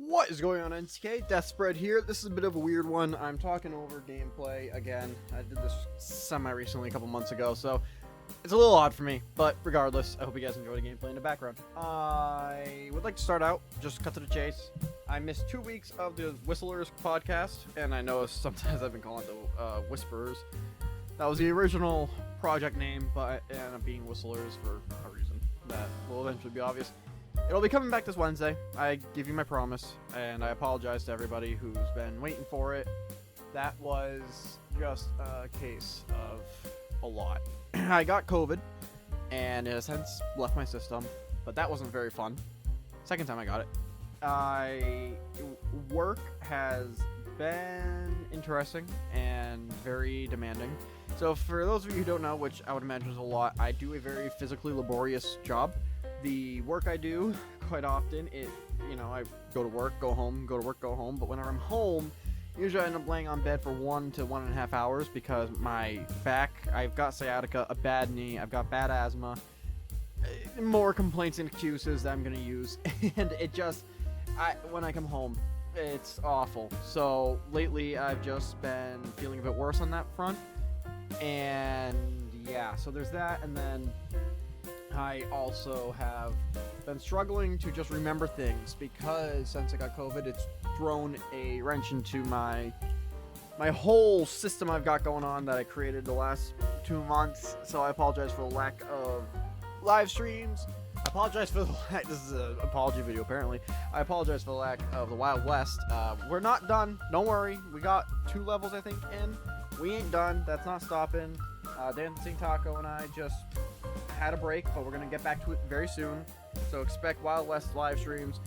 What is going on, NCK? Deathspread here. This is a bit of a weird one. I'm talking over gameplay again. I did this semi-recently, a couple months ago, so it's a little odd for me. But regardless, I hope you guys enjoy the gameplay in the background. I would like to start out, just cut to the chase. I missed 2 weeks of the Whistlers podcast, and I know sometimes I've been calling it the Whisperers. That was the original project name, but it ended up being Whistlers for a reason that will eventually be obvious. It'll be coming back this Wednesday. I give you my promise, and I apologize to everybody who's been waiting for it. That was just a case of a lot. I got COVID, and it has since left my system, but that wasn't very fun. Second time I got it. Work has been interesting and very demanding. So for those of you who don't know, which I would imagine is a lot, I do a very physically laborious job. The work I do, quite often, I go to work, go home, go to work, go home. But whenever I'm home, usually I end up laying on bed for 1 to 1.5 hours because my back, I've got sciatica, a bad knee, I've got bad asthma, more complaints and excuses that I'm going to use. And when I come home, it's awful. So lately, I've just been feeling a bit worse on that front. And yeah, so there's that, and then I also have been struggling to just remember things because since I got COVID, it's thrown a wrench into my whole system I've got going on that I created the last 2 months. So I apologize for the lack of live streams. I apologize for the lack. This is an apology video apparently. I apologize for the lack of the Wild West. We're not done. Don't worry. We got 2 levels I think in. We ain't done. That's not stopping. Dancing Taco and I just had a break, but we're going to get back to it very soon. So expect Wild West live streams.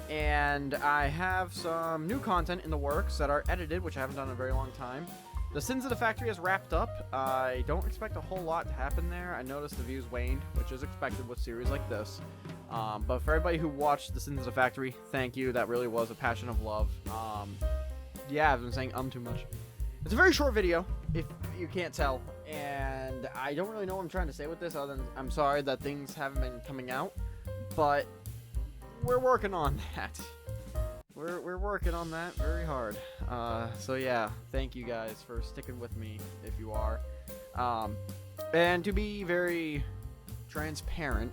And I have some new content in the works that are edited, which I haven't done in a very long time. The Sins of the Factory has wrapped up. I don't expect a whole lot to happen there. I noticed the views waned, which is expected with series like this. But for everybody who watched The Sins of the Factory, thank you. That really was a passion of love. Yeah, I've been saying too much. It's a very short video, if you can't tell, and I don't really know what I'm trying to say with this other than I'm sorry that things haven't been coming out, but we're working on that. We're working on that very hard. So yeah, thank you guys for sticking with me if you are. And to be very transparent,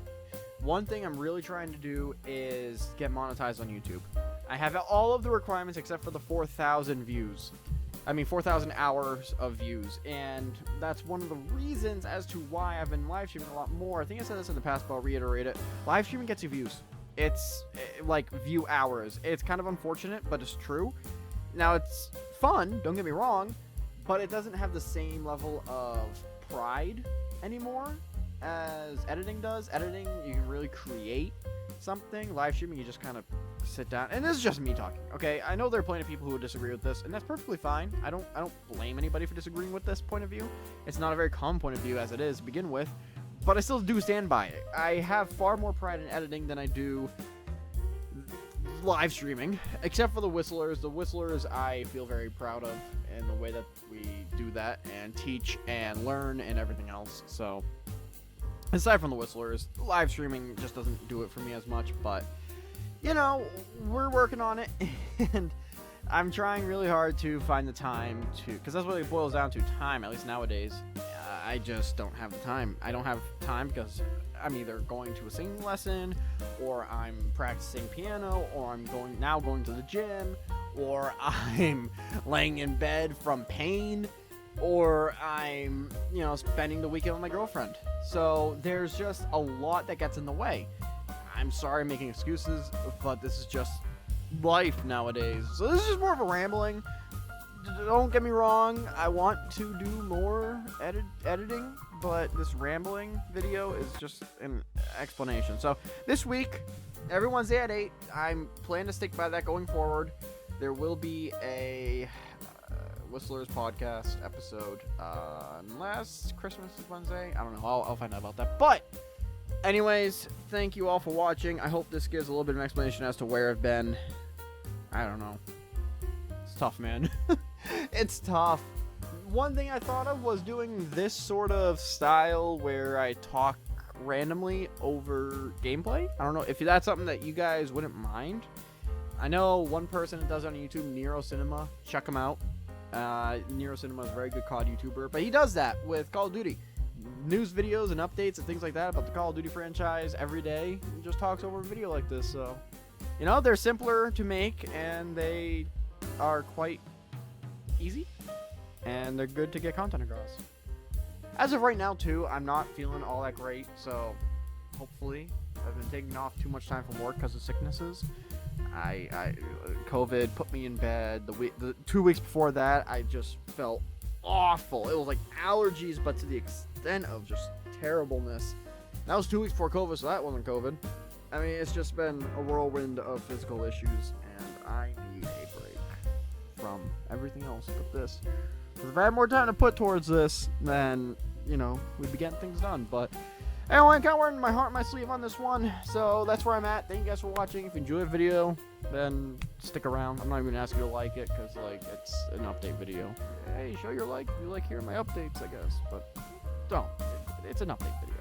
one thing I'm really trying to do is get monetized on YouTube. I have all of the requirements except for the 4,000 views. 4,000 hours of views, and that's one of the reasons as to why I've been live streaming a lot more. I think I said this in the past, but I'll reiterate it. Live streaming gets you views. It's like view hours. It's kind of unfortunate, but it's true. Now, it's fun, don't get me wrong, but it doesn't have the same level of pride anymore as editing does. Editing, you can really create something. Live streaming, you just kind of sit down, and this is just me talking, okay? I know there are plenty of people who would disagree with this, and that's perfectly fine. I don't blame anybody for disagreeing with this point of view. It's not a very common point of view as it is to begin with, but I still do stand by it. I have far more pride in editing than I do live streaming, except for the Whistlers. The Whistlers I feel very proud of in the way that we do that and teach and learn and everything else. So aside from the Whistlers, live streaming just doesn't do it for me as much, but we're working on it, and I'm trying really hard to find the time to, because that's what it boils down to, time, at least nowadays. I just don't have the time. I don't have time because I'm either going to a singing lesson, or I'm practicing piano, or I'm going to the gym, or I'm laying in bed from pain, or I'm, spending the weekend with my girlfriend. So there's just a lot that gets in the way. I'm sorry I'm making excuses, but this is just life nowadays. So this is just more of a rambling. Don't get me wrong, I want to do more editing, but this rambling video is just an explanation. So this week, every Wednesday at 8, I'm planning to stick by that going forward. There will be a Whistlers podcast episode, unless Christmas is Wednesday. I don't know, I'll find out about that. But anyways, thank you all for watching. I hope this gives a little bit of an explanation as to where I've been. I don't know. It's tough, man. It's tough. One thing I thought of was doing this sort of style where I talk randomly over gameplay. I don't know if that's something that you guys wouldn't mind. I know one person that does it on YouTube, Nero Cinema. Check him out. Nero Cinema is a very good COD YouTuber, but he does that with Call of Duty. News videos and updates and things like that about the Call of Duty franchise every day. He just talks over a video like this, so... You know, they're simpler to make, and they are quite easy, and they're good to get content across. As of right now, too, I'm not feeling all that great, so hopefully I've been taking off too much time from work because of sicknesses. COVID put me in bed. The 2 weeks before that, I just felt awful. It was like allergies, but to the extent of just terribleness. That was 2 weeks before COVID, so that wasn't COVID. I mean, it's just been a whirlwind of physical issues, and I need a break from everything else but this. Because if I had more time to put towards this, then, you know, we'd be getting things done. But anyway, I'm kind of wearing my heart on my sleeve on this one, so that's where I'm at. Thank you guys for watching. If you enjoyed the video, then stick around. I'm not even going to ask you to like it, because, like, it's an update video. Hey, show your like if you like hearing my updates, I guess. But don't. It's an update video.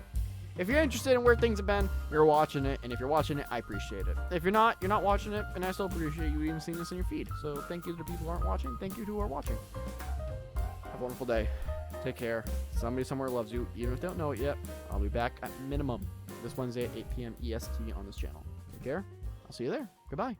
If you're interested in where things have been, you're watching it, and if you're watching it, I appreciate it. If you're not watching it, and I still appreciate you even seeing this in your feed. So thank you to the people who aren't watching. Thank you to who are watching. Have a wonderful day. Take care. Somebody somewhere loves you, even if they don't know it yet. I'll be back at minimum this Wednesday at 8 p.m. EST on this channel. Take care. I'll see you there. Goodbye.